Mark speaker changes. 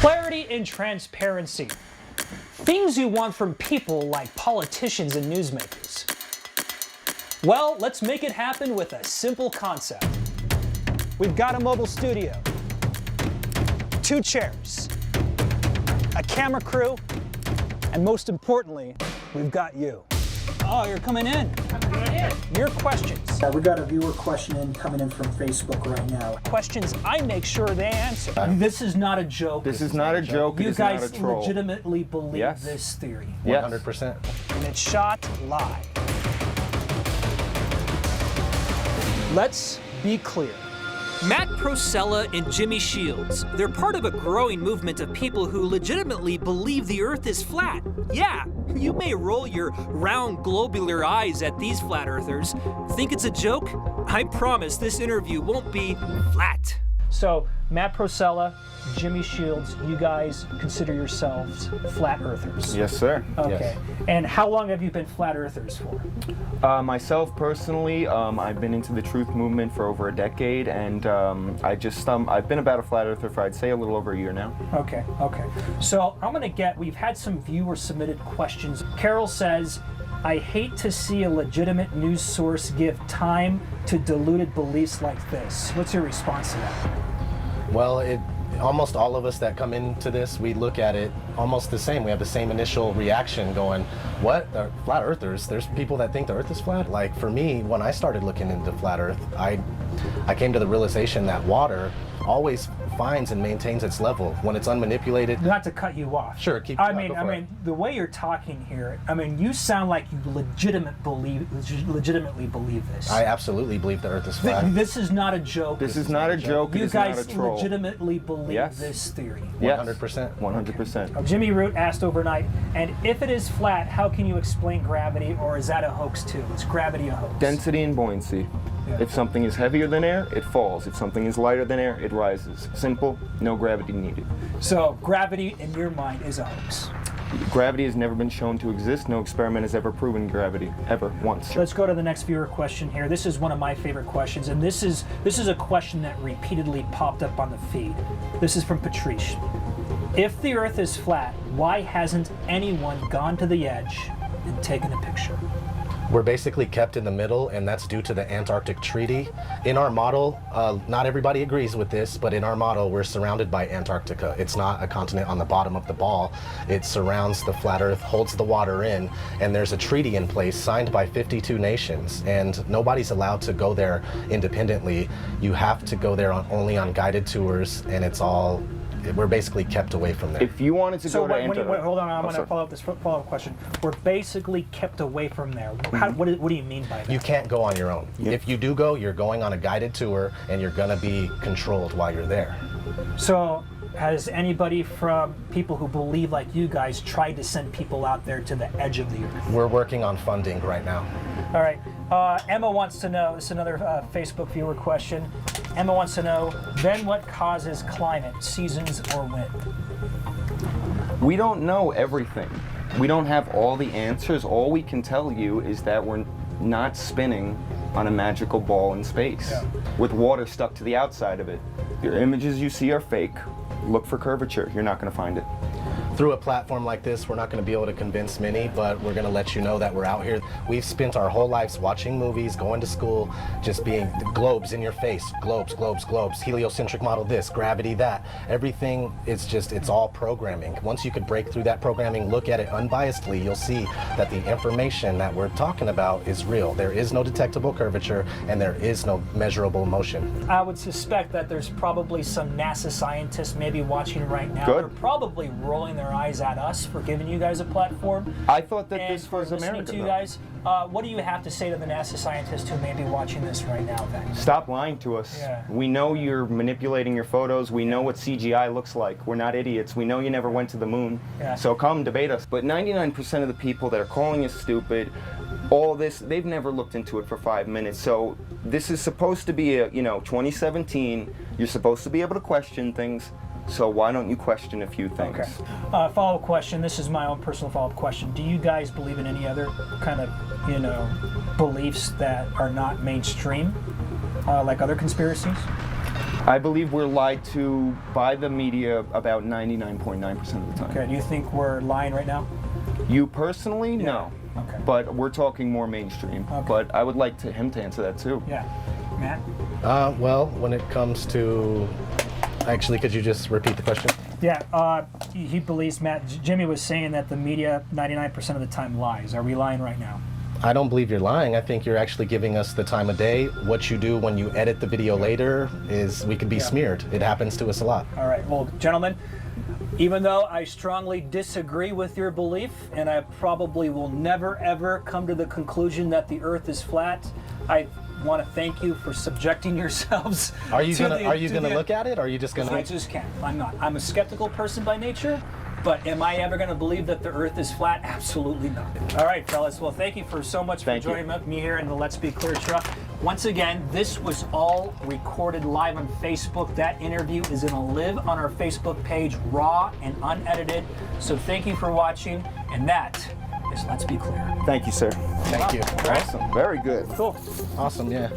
Speaker 1: Clarity and transparency. Things you want from people like politicians and newsmakers. Well, let's make it happen with a simple concept. We've got a mobile studio, 2 chairs, a camera crew, and most importantly, we've got you. Oh, you're coming in. I'm coming in. Your questions.
Speaker 2: We got a viewer question coming in from Facebook right now.
Speaker 1: Questions I make sure they answer. This is not a joke.
Speaker 3: This is not a joke.
Speaker 1: You
Speaker 3: it is not a
Speaker 1: guys
Speaker 3: troll.
Speaker 1: legitimately believe this theory.
Speaker 3: 100%.
Speaker 1: And it's shot live. Let's be clear. Matt Prosella and Jimmy Shields. They're part of a growing movement of people who legitimately believe the Earth is flat. Yeah, you may roll your round globular eyes at these flat earthers. Think it's a joke? I promise this interview won't be flat. So, Matt Prosella, Jimmy Shields, you guys consider yourselves flat earthers?
Speaker 3: Yes, sir.
Speaker 1: Okay.
Speaker 3: Yes.
Speaker 1: And how long have you been flat earthers for?
Speaker 3: Myself personally, I've been into the truth movement for over a decade, and I've been about a flat earther for, I'd say, a little over a year now.
Speaker 1: Okay. So we've had some viewer submitted questions. Carol says, I hate to see a legitimate news source give time to diluted beliefs like this. What's your response to that?
Speaker 4: Well, almost all of us that come into this, we look at it almost the same. We have the same initial reaction going, what? They're flat earthers? There's people that think the earth is flat? Like for me, when I started looking into flat earth, I came to the realization that water always finds and maintains its level when it's unmanipulated.
Speaker 1: Not to cut you off.
Speaker 4: Sure, keep
Speaker 1: I mean, the way you're talking here, you sound like you legitimately believe this.
Speaker 4: I absolutely believe the earth is flat.
Speaker 1: This is not a joke.
Speaker 3: This is not a joke.
Speaker 1: You
Speaker 3: it is not
Speaker 1: guys
Speaker 3: a troll.
Speaker 1: legitimately believe this theory.
Speaker 4: 100%.
Speaker 3: 100%.
Speaker 1: Jimmy Root asked overnight, and if it is flat, how can you explain gravity, or is that a hoax too? Is gravity a hoax?
Speaker 3: Density and buoyancy. If something is heavier than air, it falls. If something is lighter than air, it rises. Simple, no gravity needed.
Speaker 1: So gravity, in your mind, is a hoax?
Speaker 3: Gravity has never been shown to exist. No experiment has ever proven gravity, ever, once.
Speaker 1: Let's go to the next viewer question here. This is one of my favorite questions, and this is a question that repeatedly popped up on the feed. This is from Patrice. If the Earth is flat, why hasn't anyone gone to the edge and taken a picture?
Speaker 4: We're basically kept in the middle, and that's due to the Antarctic Treaty. In our model, not everybody agrees with this, but in our model, we're surrounded by Antarctica. It's not a continent on the bottom of the ball. It surrounds the flat Earth, holds the water in, and there's a treaty in place signed by 52 nations, and nobody's allowed to go there independently. You have to go there only on guided tours, and we're basically kept away from there.
Speaker 3: If you wanted to go to Antarctica...
Speaker 1: Hold on, I'm going to follow up this follow-up question. We're basically kept away from there. What do you mean by that?
Speaker 4: You can't go on your own. Yep. If you do go, you're going on a guided tour, and you're going to be controlled while you're there.
Speaker 1: So, has anybody from people who believe like you guys tried to send people out there to the edge of the Earth?
Speaker 4: We're working on funding right now.
Speaker 1: All right. Emma wants to know, this is another Facebook viewer question. Emma wants to know, then what causes climate, seasons, or wind?
Speaker 3: We don't know everything. We don't have all the answers. All we can tell you is that we're not spinning on a magical ball in space with water stuck to the outside of it. Your images you see are fake. Look for curvature. You're not going to find it.
Speaker 4: Through a platform like this, we're not going to be able to convince many, but we're going to let you know that we're out here. We've spent our whole lives watching movies, going to school, just being globes in your face. Globes, globes, globes. Heliocentric model this, gravity that. Everything is it's all programming. Once you could break through that programming, look at it unbiasedly, you'll see that the information that we're talking about is real. There is no detectable curvature, and there is no measurable motion.
Speaker 1: I would suspect that there's probably some NASA scientists maybe watching right now.
Speaker 3: Good.
Speaker 1: They're probably rolling their eyes at us for giving you guys a platform.
Speaker 3: I thought that
Speaker 1: and
Speaker 3: this was
Speaker 1: listening
Speaker 3: America.
Speaker 1: To you guys, what do you have to say to the NASA scientists who may be watching this right now, then?
Speaker 3: Stop lying to us.
Speaker 1: Yeah.
Speaker 3: We know you're manipulating your photos. We know what CGI looks like. We're not idiots. We know you never went to the moon.
Speaker 1: Yeah.
Speaker 3: So come debate us. But 99% of the people that are calling us stupid, all this, they've never looked into it for 5 minutes. So this is supposed to be 2017. You're supposed to be able to question things. So why don't you question a few things?
Speaker 1: Okay. Follow-up question. This is my own personal follow-up question. Do you guys believe in any other kind of, beliefs that are not mainstream, like other conspiracies?
Speaker 3: I believe we're lied to by the media about 99.9% of the time.
Speaker 2: Okay, do you think we're lying right now?
Speaker 3: You personally, no.
Speaker 2: Okay.
Speaker 3: But we're talking more mainstream.
Speaker 2: Okay.
Speaker 3: But I would like him to answer that too.
Speaker 2: Yeah. Matt?
Speaker 4: Well, when it comes to, actually, could you just repeat the question?
Speaker 2: Yeah, he believes, Jimmy was saying that the media 99% of the time lies. Are we lying right now?
Speaker 4: I don't believe you're lying. I think you're actually giving us the time of day. What you do when you edit the video later is we could be smeared. It happens to us a lot.
Speaker 2: All right, well, gentlemen, even though I strongly disagree with your belief, and I probably will never ever come to the conclusion that the Earth is flat, I want to thank you for subjecting yourselves.
Speaker 4: Are you gonna look at it? Or are you just gonna?
Speaker 2: I just can't. I'm not. I'm a skeptical person by nature. But am I ever going to believe that the Earth is flat? Absolutely not. All right, fellas. Well, thank you so much for joining me here in the Let's Be Clear truck. Once again, this was all recorded live on Facebook. That interview is going to live on our Facebook page, raw and unedited. So thank you for watching, and that is Let's Be Clear.
Speaker 3: Thank you, sir.
Speaker 4: Thank you.
Speaker 3: Awesome. Very good.
Speaker 2: Cool.
Speaker 4: Awesome. Yeah.